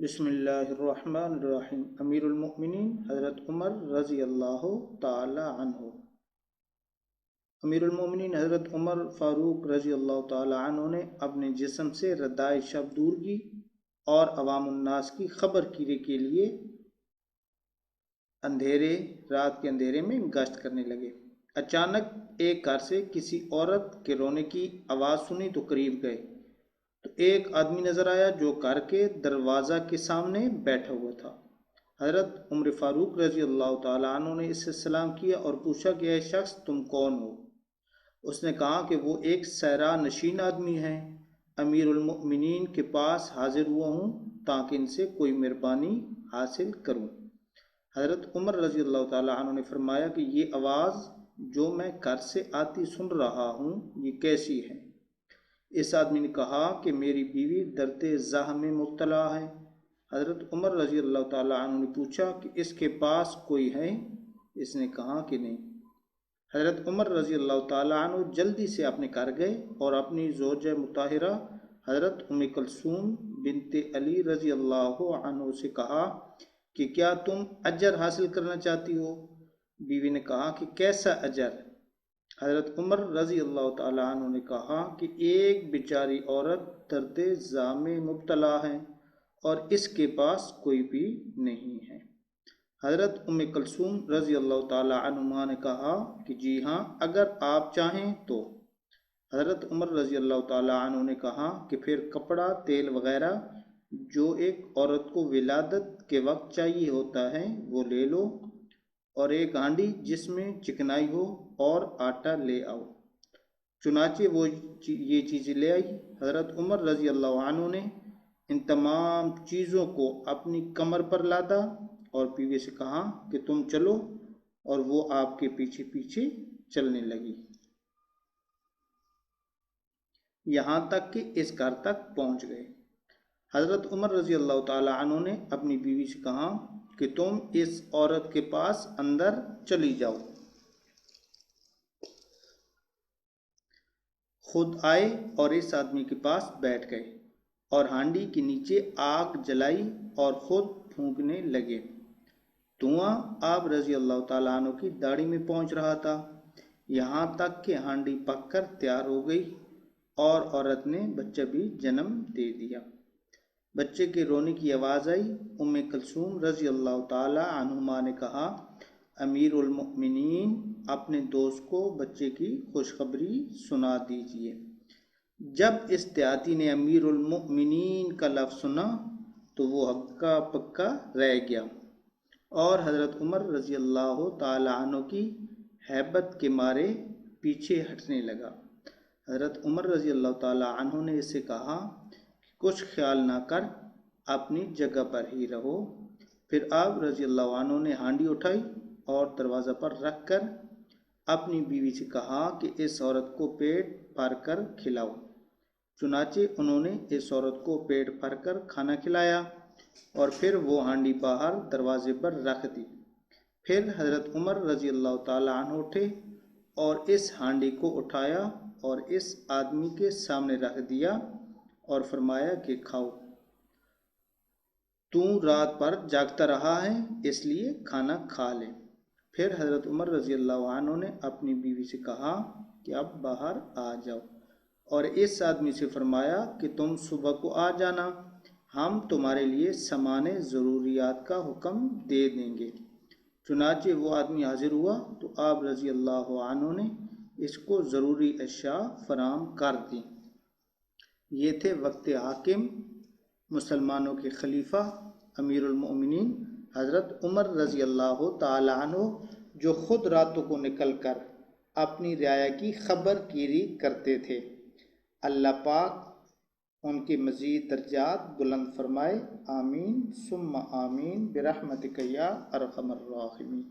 بسم اللہ الرحمن الرحیم۔ امیر المؤمنین حضرت عمر رضی اللہ تعالی عنہ۔ امیر المؤمنین حضرت عمر فاروق رضی اللہ تعالی عنہ نے اپنے جسم سے ردائے شب دور کی اور عوام الناس کی خبر گیری کے لیے رات کے اندھیرے میں گشت کرنے لگے۔ اچانک ایک گھر سے کسی عورت کے رونے کی آواز سنی تو قریب گئے تو ایک آدمی نظر آیا جو گھر کے دروازہ کے سامنے بیٹھا ہوا تھا۔ حضرت عمر فاروق رضی اللہ تعالیٰ عنہ نے اس سے سلام کیا اور پوچھا کہ اے شخص تم کون ہو؟ اس نے کہا کہ وہ ایک صحرا نشین آدمی ہے، امیر المؤمنین کے پاس حاضر ہوا ہوں تاکہ ان سے کوئی مہربانی حاصل کروں۔ حضرت عمر رضی اللہ تعالیٰ عنہ نے فرمایا کہ یہ آواز جو میں گھر سے آتی سن رہا ہوں یہ کیسی ہے؟ اس آدمی نے کہا کہ میری بیوی درد زاہ میں مبتلا ہے۔ حضرت عمر رضی اللہ تعالیٰ عنہ نے پوچھا کہ اس کے پاس کوئی ہے؟ اس نے کہا کہ نہیں۔ حضرت عمر رضی اللہ تعالیٰ عنہ جلدی سے اپنے گھر گئے اور اپنی زوجہ مطہرہ حضرت ام کلثوم بنت علی رضی اللہ عنہ سے کہا کہ کیا تم اجر حاصل کرنا چاہتی ہو؟ بیوی نے کہا کہ کیسا اجر؟ حضرت عمر رضی اللہ تعالیٰ عنہ نے کہا کہ ایک بیچاری عورت درد زاہ میں مبتلا ہے اور اس کے پاس کوئی بھی نہیں ہے۔ حضرت ام کلثوم رضی اللہ تعالیٰ عنہما نے کہا کہ جی ہاں اگر آپ چاہیں تو۔ حضرت عمر رضی اللہ تعالیٰ عنہ نے کہا کہ پھر کپڑا، تیل وغیرہ جو ایک عورت کو ولادت کے وقت چاہیے ہوتا ہے وہ لے لو، اور ایک ہانڈی جس میں چکنائی ہو اور آٹا لے آؤ۔ چنانچہ وہ یہ چیزیں لے آئی۔ حضرت عمر رضی اللہ عنہ نے ان تمام چیزوں کو اپنی کمر پر لادا اور بیوی سے کہا کہ تم چلو، اور وہ آپ کے پیچھے پیچھے چلنے لگی یہاں تک کہ اس گھر تک پہنچ گئے۔ حضرت عمر رضی اللہ تعالیٰ عنہ نے اپنی بیوی سے کہا کہ تم اس عورت کے پاس اندر چلی جاؤ۔ خود آئے اور اس آدمی کے پاس بیٹھ گئے اور ہانڈی کے نیچے آگ جلائی اور خود پھونکنے لگے۔ دھواں آپ رضی اللہ تعالیٰ عنہ کی داڑھی میں پہنچ رہا تھا، یہاں تک کہ ہانڈی پک کر تیار ہو گئی اور عورت نے بچہ بھی جنم دے دیا۔ بچے کے رونے کی آواز آئی۔ ام کلثوم رضی اللہ تعالیٰ عنہما نے کہا امیر المؤمنین اپنے دوست کو بچے کی خوشخبری سنا دیجیے۔ جب اس دیہاتی نے امیر المؤمنین کا لفظ سنا تو وہ ہکا پکا رہ گیا اور حضرت عمر رضی اللہ تعالیٰ عنہ کی ہیبت کے مارے پیچھے ہٹنے لگا۔ حضرت عمر رضی اللہ تعالیٰ عنہ نے اسے کہا کہ کچھ خیال نہ کر، اپنی جگہ پر ہی رہو۔ پھر آپ رضی اللہ عنہ نے ہانڈی اٹھائی اور دروازہ پر رکھ کر اپنی بیوی سے کہا کہ اس عورت کو پیٹ بھر کر کھلاؤ۔ چنانچہ انہوں نے اس عورت کو پیٹ بھر کر کھانا کھلایا اور پھر وہ ہانڈی باہر دروازے پر رکھ دی۔ پھر حضرت عمر رضی اللہ تعالیٰ عنہ اٹھے اور اس ہانڈی کو اٹھایا اور اس آدمی کے سامنے رکھ دیا اور فرمایا کہ کھاؤ، تو رات پر جاگتا رہا ہے اس لیے کھانا کھا لے۔ پھر حضرت عمر رضی اللہ عنہ نے اپنی بیوی سے کہا کہ اب باہر آ جاؤ، اور اس آدمی سے فرمایا کہ تم صبح کو آ جانا، ہم تمہارے لیے سامان ضروریات کا حکم دے دیں گے۔ چنانچہ وہ آدمی حاضر ہوا تو آپ رضی اللہ عنہ نے اس کو ضروری اشیاء فراہم کر دیں۔ یہ تھے وقت حاکم، مسلمانوں کے خلیفہ امیر المؤمنین حضرت عمر رضی اللہ تعالیٰ عنہ، جو خود راتوں کو نکل کر اپنی رعایا کی خبر گیری کرتے تھے۔ اللہ پاک ان کے مزید درجات بلند فرمائے، آمین ثم آمین برحمتک یا ارحم الراحمین۔